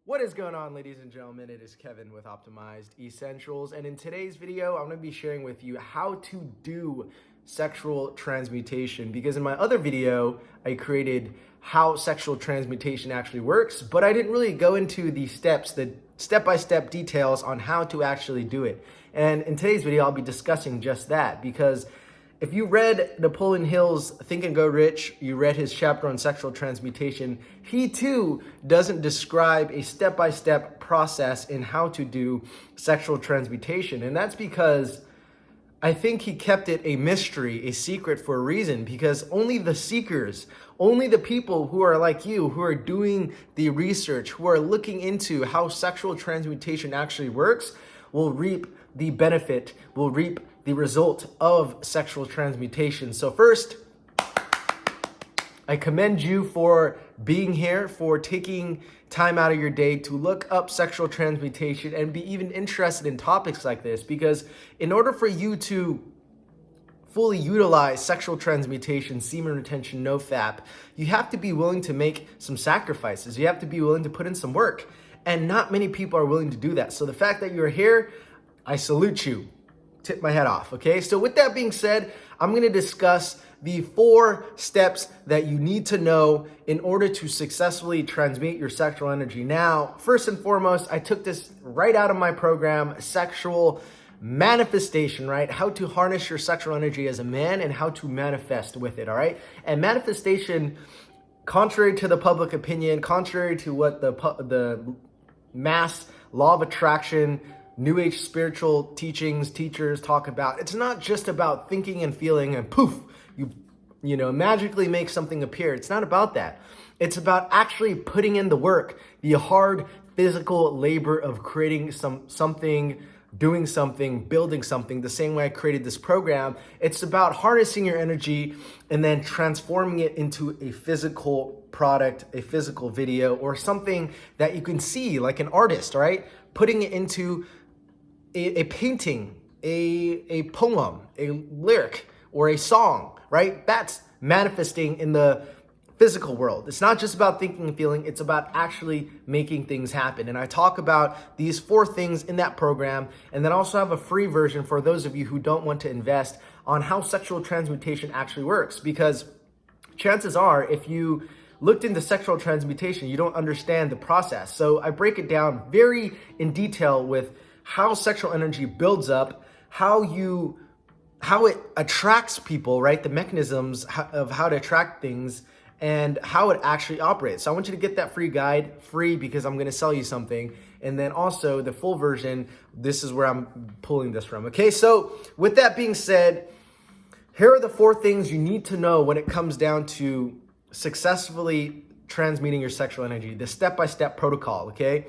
What is going on, ladies and gentlemen? It is Kevin with Optimized Essentials, and in today's video, I'm going to be sharing with you how to do sexual transmutation, because in my other video, I created how sexual transmutation actually works, but I didn't really go into the steps, the step-by-step details on how to actually do it. And in today's video, I'll be discussing just that, because if you read Napoleon Hill's Think and Go Rich, you read his chapter on sexual transmutation, he too doesn't describe a step-by-step process in how to do sexual transmutation. And that's because I think he kept it a mystery, a secret for a reason, because only the seekers, only the people who are like you, who are doing the research, who are looking into how sexual transmutation actually works, will reap the benefit, will reap the result of sexual transmutation. So first, I commend you for being here, for taking time out of your day to look up sexual transmutation and be even interested in topics like this, because in order for you to fully utilize sexual transmutation, semen retention, no-fap, you have to be willing to make some sacrifices. You have to be willing to put in some work, and not many people are willing to do that. So the fact that you're here, I salute you. Tip my head off, okay? So with that being said, I'm gonna discuss the 4 steps that you need to know in order to successfully transmute your sexual energy. Now, first and foremost, I took this right out of my program, Sexual Manifestation, right? How to harness your sexual energy as a man and how to manifest with it, all right? And manifestation, contrary to the public opinion, contrary to what the mass law of attraction, New Age spiritual teachers talk about, it's not just about thinking and feeling and poof, you know, magically make something appear. It's not about that. It's about actually putting in the work, the hard physical labor of creating something, doing something, building something, the same way I created this program. It's about harnessing your energy and then transforming it into a physical product, a physical video, or something that you can see like an artist, right? Putting it into a painting, a poem, a lyric, or a song, right? That's manifesting in the physical world. It's not just about thinking and feeling, it's about actually making things happen. And I talk about these 4 things in that program, and then also have a free version for those of you who don't want to invest on how sexual transmutation actually works. Because chances are, if you looked into sexual transmutation, you don't understand the process. So I break it down very in detail with how sexual energy builds up, how it attracts people, right? The mechanisms of how to attract things and how it actually operates. So I want you to get that free guide, free because I'm going to sell you something. And then also the full version, this is where I'm pulling this from. Okay, so with that being said, here are the 4 things you need to know when it comes down to successfully transmuting your sexual energy, the step-by-step protocol, okay?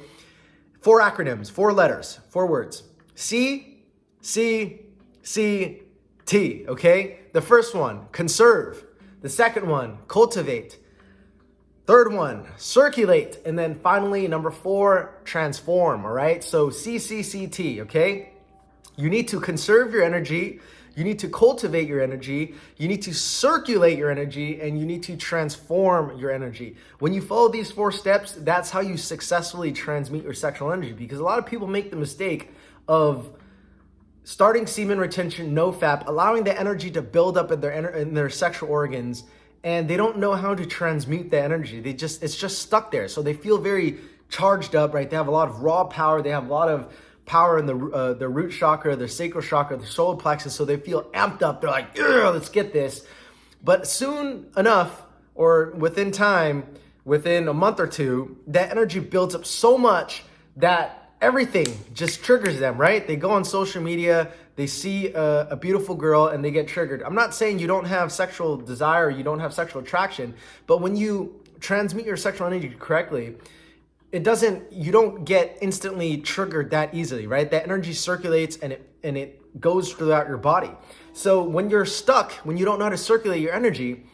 4 acronyms, 4 letters, 4 words. C, C, C, T, okay? The first one, conserve. The second one, cultivate. Third one, circulate. And then finally, number 4, transform, all right? So CCCT, okay? You need to conserve your energy. You need to cultivate your energy, you need to circulate your energy, and you need to transform your energy. When you follow these 4 steps, that's how you successfully transmute your sexual energy, because a lot of people make the mistake of starting semen retention, no-fap, allowing the energy to build up in their sexual organs, and they don't know how to transmute the energy. It's just stuck there. So they feel very charged up, right? They have a lot of raw power, they have a lot of power in the root chakra, their sacral chakra, their solar plexus, so they feel amped up. They're like, let's get this. But soon enough, or within time, within a month or 2, that energy builds up so much that everything just triggers them, right? They go on social media, they see a beautiful girl, and they get triggered. I'm not saying you don't have sexual desire, you don't have sexual attraction, but when you transmute your sexual energy correctly, you don't get instantly triggered that easily, right? That energy circulates and it goes throughout your body. So when you're stuck, when you don't know how to circulate your energy,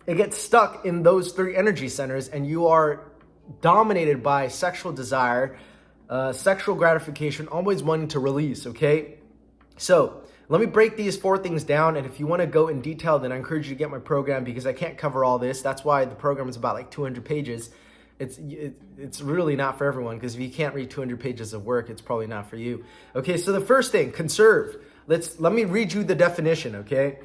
it gets stuck in those 3 energy centers, and you are dominated by sexual desire, sexual gratification, always wanting to release, okay? So let me break these 4 things down, and if you want to go in detail, then I encourage you to get my program, because I can't cover all this. That's why the program is about like 200 pages. It's really not for everyone, because if you can't read 200 pages of work, it's probably not for you. Okay, so the first thing, conserve. Let me read you the definition, okay?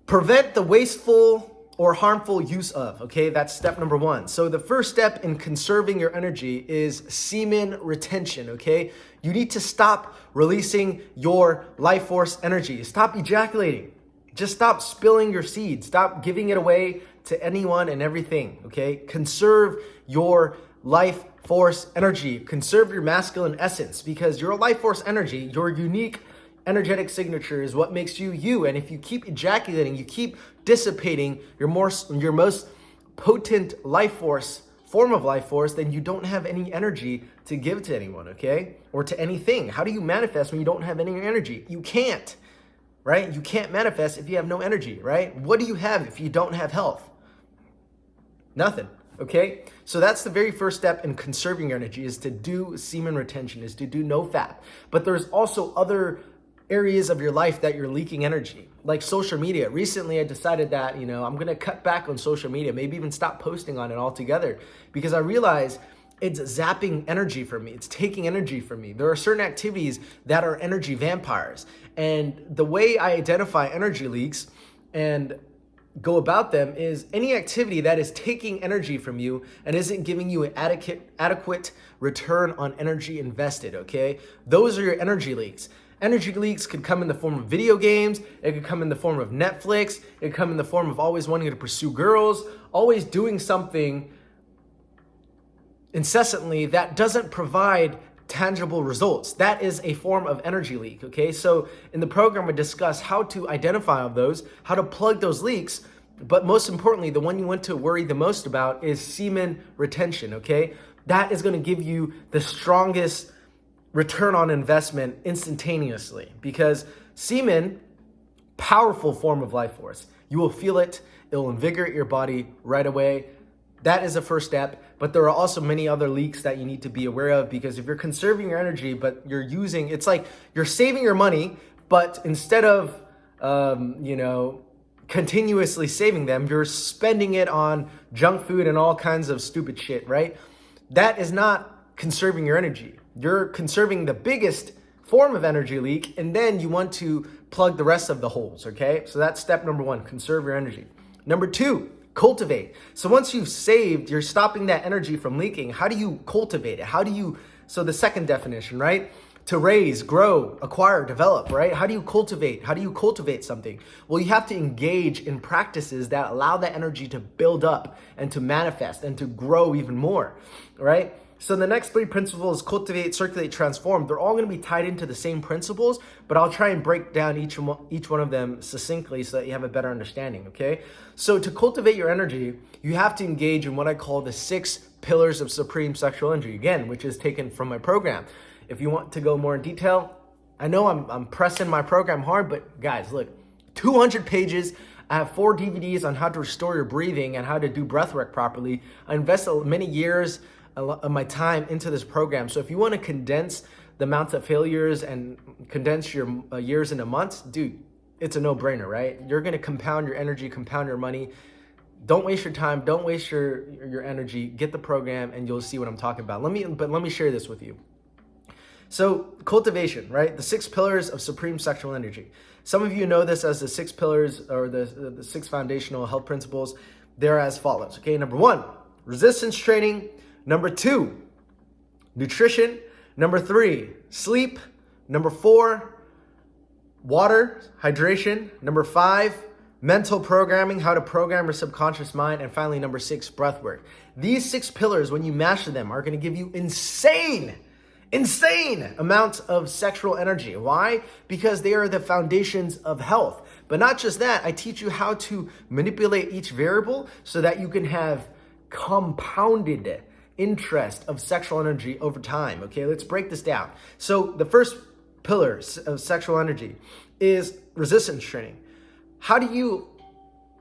Prevent the wasteful or harmful use of, okay? That's step number one. So the first step in conserving your energy is semen retention, okay? You need to stop releasing your life force energy. Stop ejaculating. Just stop spilling your seed. Stop giving it away to anyone and everything, okay? Conserve your life force energy. Conserve your masculine essence, because your life force energy, your unique energetic signature, is what makes you you. And if you keep ejaculating, you keep dissipating your most potent life force, form of life force, then you don't have any energy to give to anyone, okay? Or to anything. How do you manifest when you don't have any energy? You can't, right? You can't manifest if you have no energy, right? What do you have if you don't have health? Nothing, okay? So that's the very first step in conserving your energy, is to do semen retention, is to do no fap. But there's also other areas of your life that you're leaking energy, like social media. Recently, I decided that, I'm going to cut back on social media, maybe even stop posting on it altogether, because I realize it's zapping energy from me. It's taking energy from me. There are certain activities that are energy vampires. And the way I identify energy leaks and go about them is any activity that is taking energy from you and isn't giving you an adequate return on energy invested, okay? Those are your energy leaks. Energy leaks could come in the form of video games. It could come in the form of Netflix. It could come in the form of always wanting to pursue girls, always doing something incessantly that doesn't provide tangible results. That is a form of energy leak, okay? So in the program, I discuss how to identify those, how to plug those leaks, but most importantly, the one you want to worry the most about is semen retention, okay? That is going to give you the strongest return on investment instantaneously, because semen, powerful form of life force. You will feel it. It will invigorate your body right away. That is the first step, but there are also many other leaks that you need to be aware of, because if you're conserving your energy, but you're using, it's like you're saving your money, but instead of, continuously saving them, you're spending it on junk food and all kinds of stupid shit, right? That is not conserving your energy. You're conserving the biggest form of energy leak, and then you want to plug the rest of the holes, okay? So that's step number one, conserve your energy. Number two, cultivate. So once you've saved, you're stopping that energy from leaking. How do you cultivate it? So the second definition, right? To raise, grow, acquire, develop, right? How do you cultivate? How do you cultivate something? Well, you have to engage in practices that allow that energy to build up and to manifest and to grow even more, right? So the next three principles, cultivate, circulate, transform, they're all going to be tied into the same principles, but I'll try and break down each one of them succinctly so that you have a better understanding, okay? So to cultivate your energy, you have to engage in what I call the 6 pillars of supreme sexual energy, again, which is taken from my program. If you want to go more in detail, I know I'm pressing my program hard, but guys, look, 200 pages. I have 4 DVDs on how to restore your breathing and how to do breathwork properly. I invested many years of my time into this program. So if you want to condense the amount of failures and condense your years into months, dude, it's a no-brainer, right? You're going to compound your energy, compound your money. Don't waste your time. Don't waste your energy. Get the program and you'll see what I'm talking about. Let me share this with you. So cultivation, right? The 6 pillars of supreme sexual energy. Some of you know this as the 6 pillars or the 6 foundational health principles. They're as follows, okay? Number 1, resistance training. Number 2, nutrition. Number 3, sleep. Number 4, water, hydration. Number 5, mental programming, how to program your subconscious mind. And finally, number 6, breath work. These 6 pillars, when you master them, are going to give you insane amounts of sexual energy. Why? Because they are the foundations of health. But not just that, I teach you how to manipulate each variable so that you can have compounded interest of sexual energy over time. Okay, let's break this down. So the first pillar of sexual energy is resistance training. How do you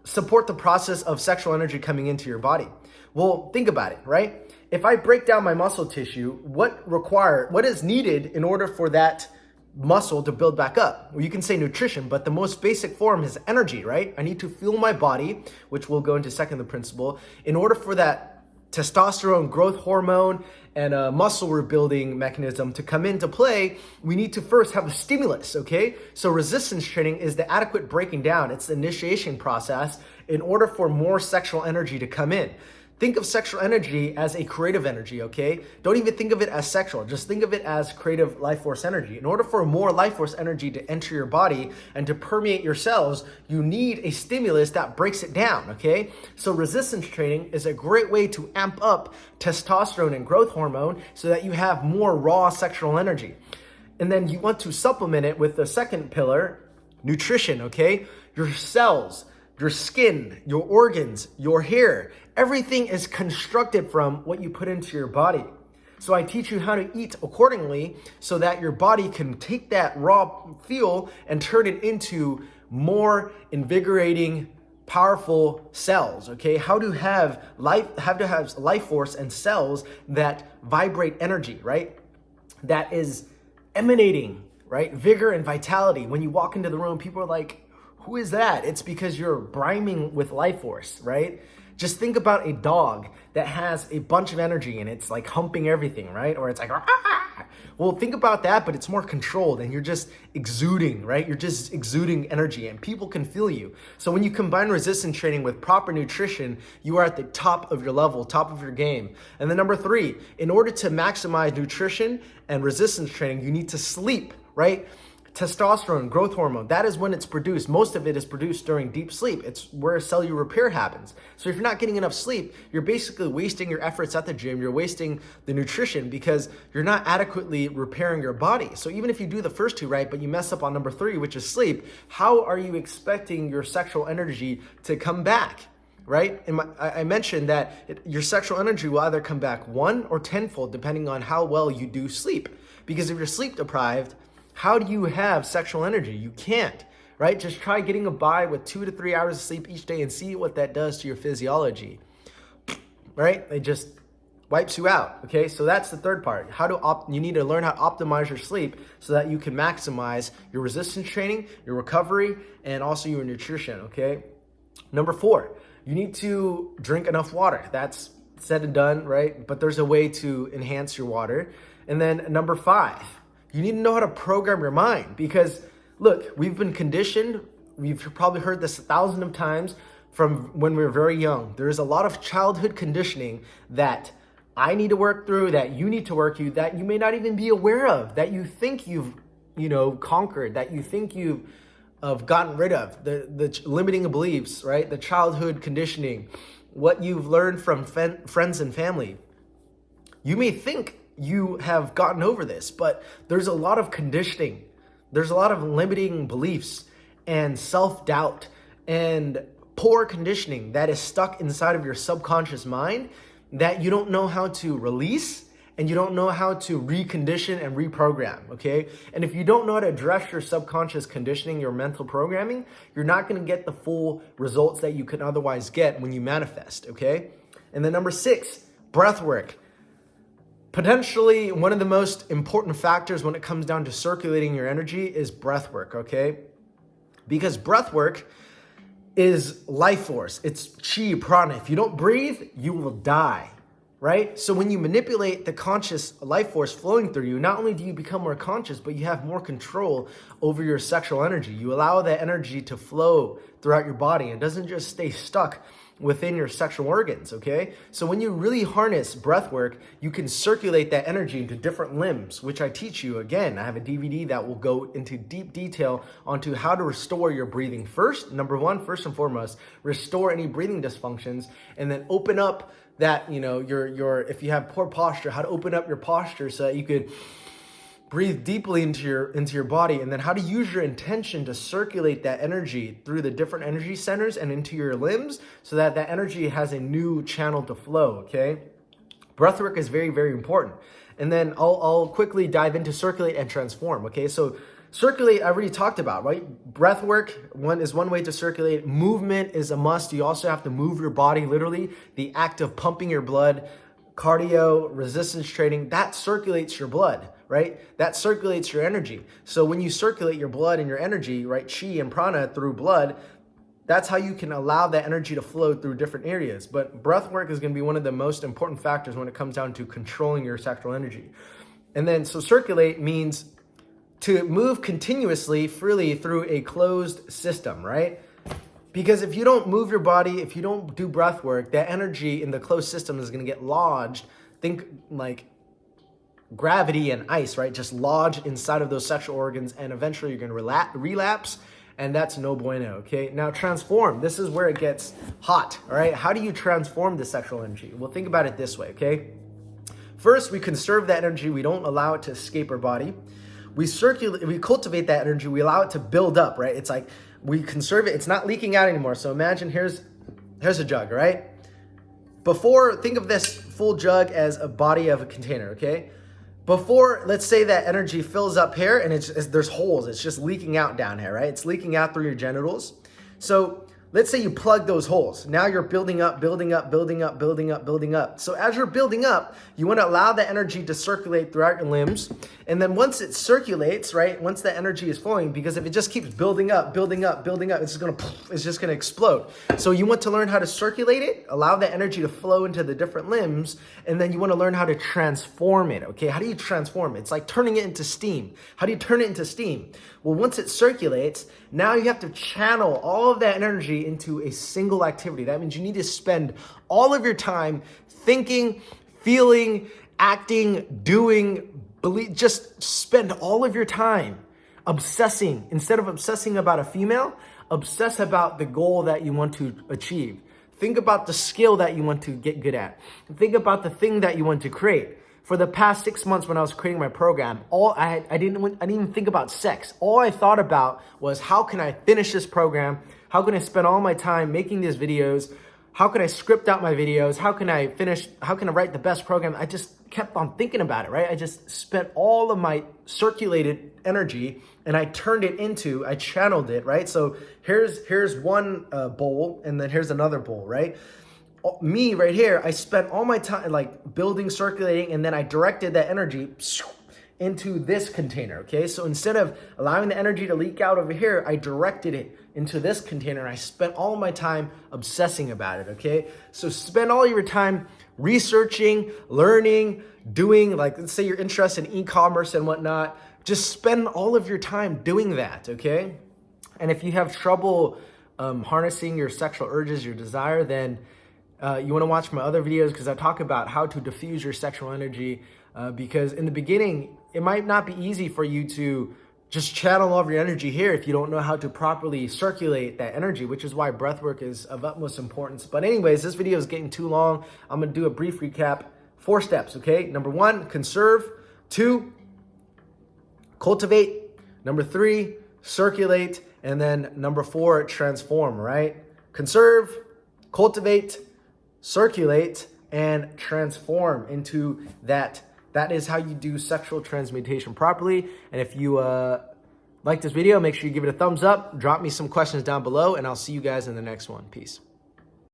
support the process of sexual energy coming into your body? Well, think about it, right? If I break down my muscle tissue, what is needed in order for that muscle to build back up? Well, you can say nutrition, but the most basic form is energy, right? I need to fuel my body, which we'll go into second, the principle. In order for that testosterone growth hormone and a muscle rebuilding mechanism to come into play, we need to first have a stimulus, okay? So resistance training is the adequate breaking down. It's the initiation process in order for more sexual energy to come in. Think of sexual energy as a creative energy, okay? Don't even think of it as sexual. Just think of it as creative life force energy. In order for more life force energy to enter your body and to permeate your cells, you need a stimulus that breaks it down, okay? So resistance training is a great way to amp up testosterone and growth hormone so that you have more raw sexual energy. And then you want to supplement it with the second pillar, nutrition, okay? Your cells, your skin, your organs, your hair, everything is constructed from what you put into your body. So I teach you how to eat accordingly so that your body can take that raw fuel and turn it into more invigorating, powerful cells, okay? How to have life force and cells that vibrate energy, right? That is emanating, right? Vigor and vitality. When you walk into the room, people are like, who is that? It's because you're brimming with life force, right? Just think about a dog that has a bunch of energy and it's like humping everything, right? Or it's like, ah! Well, think about that, but it's more controlled and you're just exuding, right? You're just exuding energy and people can feel you. So when you combine resistance training with proper nutrition, you are at the top of your level, top of your game. And then number 3, in order to maximize nutrition and resistance training, you need to sleep, right? Testosterone, growth hormone, that is when it's produced. Most of it is produced during deep sleep. It's where cellular repair happens. So if you're not getting enough sleep, you're basically wasting your efforts at the gym. You're wasting the nutrition because you're not adequately repairing your body. So even if you do the first 2 right, but you mess up on number 3, which is sleep, how are you expecting your sexual energy to come back? Right? And I mentioned that your sexual energy will either come back 1 or 10-fold depending on how well you do sleep. Because if you're sleep deprived, how do you have sexual energy? You can't, right? Just try getting by with 2 to 3 hours of sleep each day and see what that does to your physiology, right? It just wipes you out, okay? So that's the third part. You need to learn how to optimize your sleep so that you can maximize your resistance training, your recovery, and also your nutrition, okay? Number 4, you need to drink enough water. That's said and done, right? But there's a way to enhance your water. And then number 5, you need to know how to program your mind because, look, we've been conditioned. We've probably heard this 1,000 of times from when we were very young. There is a lot of childhood conditioning that I need to work through, that you need to work through, that you may not even be aware of, that you think you've, conquered, that you think you've gotten rid of. The limiting beliefs, right? The childhood conditioning, what you've learned from friends and family. You may think you have gotten over this, but there's a lot of conditioning. There's a lot of limiting beliefs and self-doubt and poor conditioning that is stuck inside of your subconscious mind that you don't know how to release and you don't know how to recondition and reprogram, okay? And if you don't know how to address your subconscious conditioning, your mental programming, you're not gonna get the full results that you can otherwise get when you manifest, okay? And then number 6, breath work. Potentially one of the most important factors when it comes down to circulating your energy is breath work, okay? Because breath work is life force. It's chi, prana. If you don't breathe, you will die, right? So when you manipulate the conscious life force flowing through you, not only do you become more conscious, but you have more control over your sexual energy. You allow that energy to flow throughout your body and doesn't just stay stuck within your sexual organs, okay? So when you really harness breath work, you can circulate that energy into different limbs, which I teach you. Again, I have a DVD that will go into deep detail onto how to restore your breathing first. Number 1, first and foremost, restore any breathing dysfunctions, and then open up that, your if you have poor posture, how to open up your posture so that you could breathe deeply into your body, and then how to use your intention to circulate that energy through the different energy centers and into your limbs so that that energy has a new channel to flow, okay? Breathwork is very, very important. And then I'll quickly dive into Circulate and Transform, okay? So Circulate, I already talked about, right? Breathwork is one way to circulate. Movement is a must. You also have to move your body, literally. The act of pumping your blood, cardio, resistance training, that circulates your blood, right? That circulates your energy. So when you circulate your blood and your energy, right, chi and prana through blood, That's how you can allow that energy to flow through different areas. But breath work is going to be one of the most important factors when it comes down to controlling your sexual energy. And then, so circulate means to move continuously, freely through a closed system, right? Because if you don't move your body, if you don't do breath work, that energy in the closed system is going to get lodged. Think like gravity and ice, right? Just lodge inside of those sexual organs, and eventually you're going to relapse, and that's no bueno, okay? Now, transform. This is where it gets hot, all right? How do you transform the sexual energy? Well, think about it this way, okay? First, we conserve that energy. We don't allow it to escape our body. We circulate, we cultivate that energy. We allow it to build up, right? It's like we conserve it. It's not leaking out anymore. So imagine here's a jug, right? Think of this full jug as a body of a container, okay? Before, let's say that energy fills up here and there's holes. It's just leaking out down here, right? It's leaking out through your genitals. So let's say you plug those holes. Now you're building up, building up, building up, building up, building up. So as you're building up, you want to allow the energy to circulate throughout your limbs. And then once it circulates, right, once the energy is flowing, because if it just keeps building up, building up, building up, it's just going to explode. So you want to learn how to circulate it, allow the energy to flow into the different limbs, and then you want to learn how to transform it, okay? How do you transform it? It's like turning it into steam. How do you turn it into steam? Well, once it circulates, now you have to channel all of that energy into a single activity. That means you need to spend all of your time thinking, feeling, acting, doing, just spend all of your time obsessing. Instead of obsessing about a female, obsess about the goal that you want to achieve. Think about the skill that you want to get good at. Think about the thing that you want to create. For the past 6 months when I was creating my program, I didn't even think about sex. All I thought about was, how can I finish this program? How can I spend all my time making these videos? How can I script out my videos? How can I write the best program? I just kept on thinking about it, right? I just spent all of my circulated energy and I channeled it, right? So here's one bowl, and then here's another bowl, right? Me right here, I spent all my time like building, circulating, and then I directed that energy into this container, okay? So instead of allowing the energy to leak out over here, I directed it into this container, and I spent all of my time obsessing about it, okay? So spend all your time researching, learning, doing, like, let's say you're interested in e-commerce and whatnot, just spend all of your time doing that, okay? And if you have trouble harnessing your sexual urges, your desire, then you want to watch my other videos, because I talk about how to diffuse your sexual energy, because in the beginning, it might not be easy for you to just channel all of your energy here if you don't know how to properly circulate that energy, which is why breathwork is of utmost importance. But anyways, this video is getting too long. I'm going to do a brief recap. 4 steps, okay? Number 1, conserve. 2, cultivate. Number 3, circulate. And then number 4, transform, right? Conserve, cultivate, circulate, and transform into that. That is how you do sexual transmutation properly. And if you like this video, make sure you give it a thumbs up, drop me some questions down below, and I'll see you guys in the next one. Peace.